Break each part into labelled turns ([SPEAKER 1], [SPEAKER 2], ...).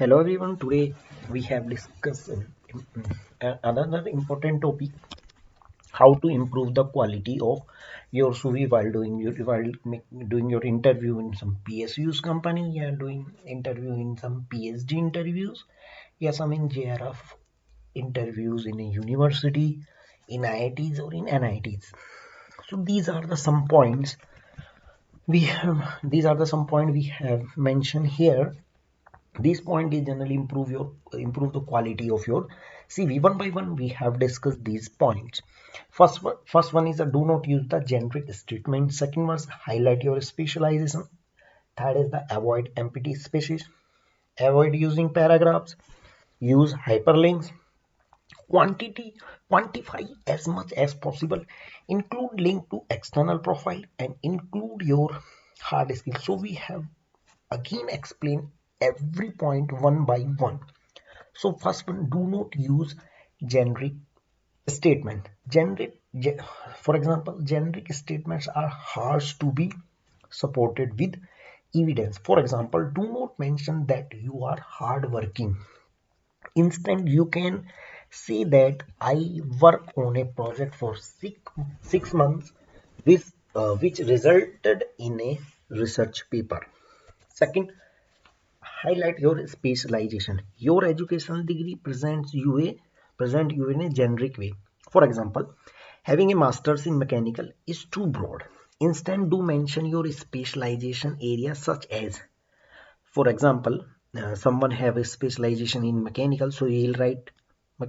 [SPEAKER 1] Hello everyone. Today we have discussed another important topic: how to improve the quality of your CV while doing your interview in some PSU's company. Yeah, doing interview in some PhD interviews. Yeah, some in JRF interviews in a university, in IITs or in NITs. So these are the some points we have. These are the some point we have mentioned here. This point is generally improve the quality of your CV. One by one, we have discussed these points. First one is a do not use the generic statement. Second was highlight your specialization. Third is the avoid empty spaces. Avoid using paragraphs. Use hyperlinks. Quantity Quantify as much as possible. Include link to external profile and include your hard skills. So we have again explain every point one by one. So first one, do not use generic statement. For example, generic statements are harsh to be supported with evidence. For example, do not mention that you are hardworking. Instead, you can say that I work on a project for 6 months, which resulted in a research paper. Second, highlight your specialization. Your educational degree present you in a generic way. For example, having a master's in mechanical is too broad. Instead, do mention your specialization area, such as, for example, someone have a specialization in mechanical, so you'll write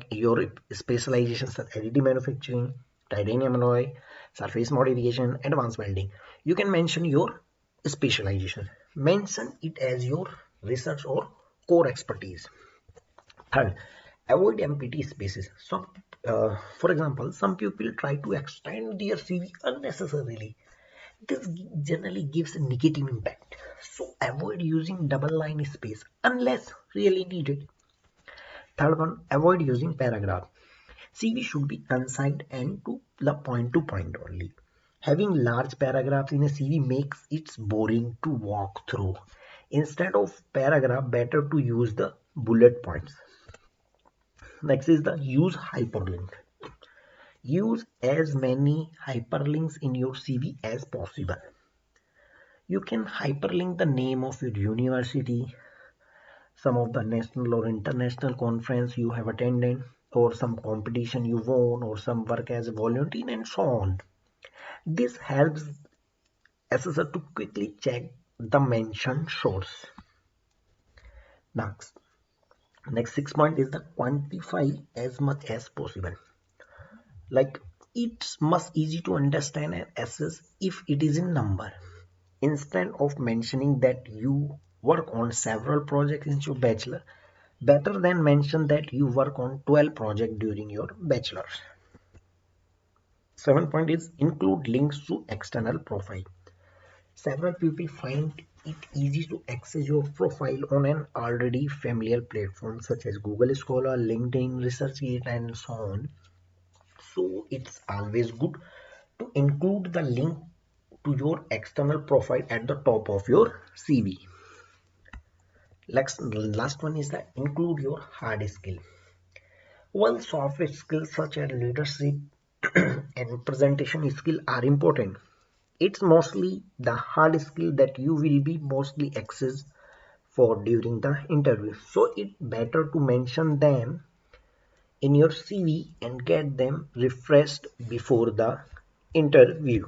[SPEAKER 1] your specializations are additive manufacturing, titanium alloy, surface modification, advanced welding. You can mention your specialization. Mention it as your research or core expertise. Third, avoid empty spaces. For example, some people try to extend their CV unnecessarily. This generally gives a negative impact. So avoid using double line space unless really needed. Third one, avoid using paragraph. CV should be concise and to the point only. Having large paragraphs in a CV makes it boring to walk through. Instead of paragraph, better to use the bullet points. Next is the use hyperlink. Use as many hyperlinks in your CV as possible. You can hyperlink the name of your university, some of the national or international conference you have attended, or some competition you won, or some work as a volunteer, and so on. This helps assessor to quickly check the mentioned source. Next 6 point is the quantify as much as possible. Like, it's much easy to understand and assess if it is in number. Instead of mentioning that you work on several projects in your bachelor, better than mention that you work on 12 projects during your bachelor's. 7 point is include links to external profile. Several people find it easy to access your profile on an already familiar platform such as Google Scholar, LinkedIn, ResearchGate, and so on. So it's always good to include the link to your external profile at the top of your CV. Last one is that include your hard skill. While soft skills such as leadership and presentation skill are important, it's mostly the hard skill that you will be mostly accessed for during the interview. So it's better to mention them in your CV and get them refreshed before the interview.